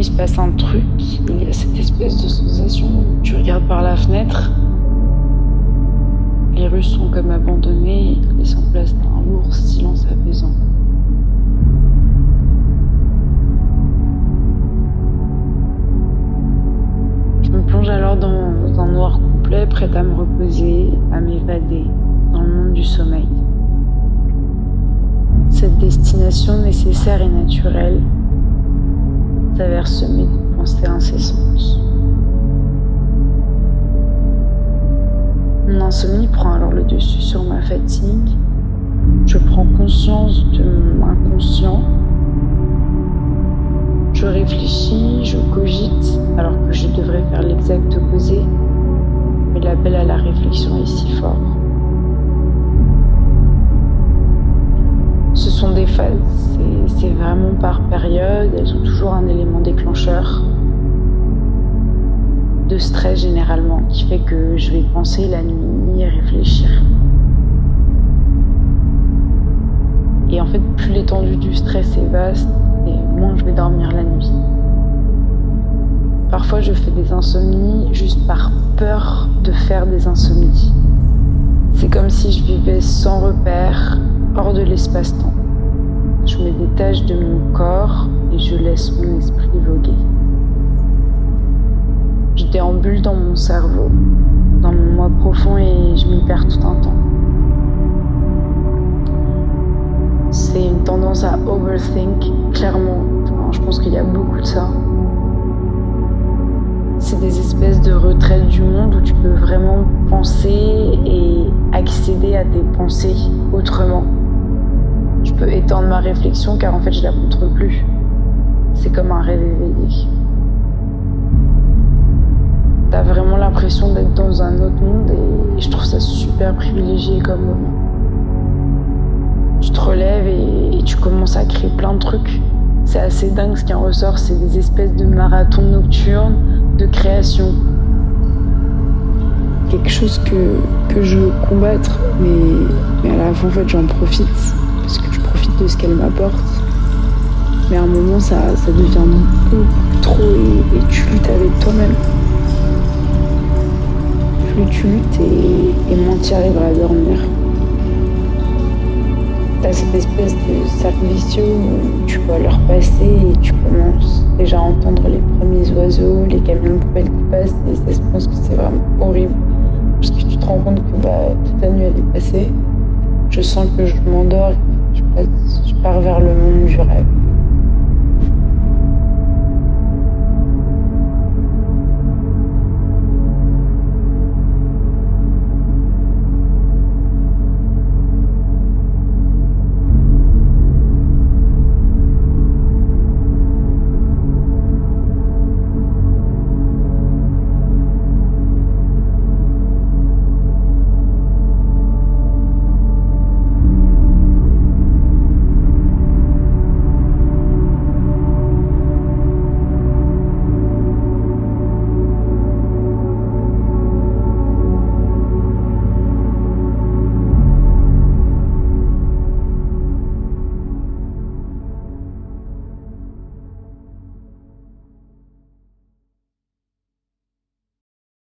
il se passe un truc, il y a cette espèce de sensation où tu regardes par la fenêtre, les rues sont comme abandonnées, laissant place à un lourd silence apaisant. Je me plonge alors dans un noir complet, prête à me reposer, à m'évader dans le monde du sommeil. Cette destination nécessaire et naturelle s'avère semée de pensées incessantes. Mon insomnie prend alors le dessus sur ma fatigue. Je prends conscience de mon inconscient. Je réfléchis, je cogite, alors que je devrais faire l'exact opposé. Mais l'appel à la réflexion est si fort. Ce sont des phases, c'est vraiment par période, elles ont toujours un élément déclencheur de stress généralement, qui fait que je vais penser la nuit et réfléchir. Et en fait, plus l'étendue du stress est vaste, et moins je vais dormir la nuit. Parfois, je fais des insomnies juste par peur de faire des insomnies. C'est comme si je vivais sans repère, hors de l'espace-temps. Je me détache de mon corps et je laisse mon esprit voguer. Je déambule dans mon cerveau, dans mon moi profond et je m'y perds tout un temps. C'est une tendance à overthink, clairement. Je pense qu'il y a beaucoup de ça. C'est des espèces de retraites du monde où tu peux vraiment penser et accéder à tes pensées autrement. Je peux étendre ma réflexion car en fait je la contrôle plus. C'est comme un rêve éveillé. T'as vraiment l'impression d'être dans un autre monde et je trouve ça super privilégié comme moment. Tu te relèves et tu commences à créer plein de trucs. C'est assez dingue ce qui en ressort, c'est des espèces de marathons nocturnes de création. Quelque chose que je veux combattre, mais à la fin en fait j'en profite, parce que je profite de ce qu'elle m'apporte. Mais à un moment ça devient beaucoup trop et tu luttes avec toi-même. Plus tu luttes et moins tu arriveras à dormir. T'as cette espèce de cercle vicieux où tu vois l'heure passer et tu commences déjà à entendre les premiers oiseaux, les camions de poubelle qui passent et ça se pense que c'est vraiment horrible. Parce que tu te rends compte que toute la nuit elle est passée. Je sens que je m'endors et je pars vers le monde du rêve.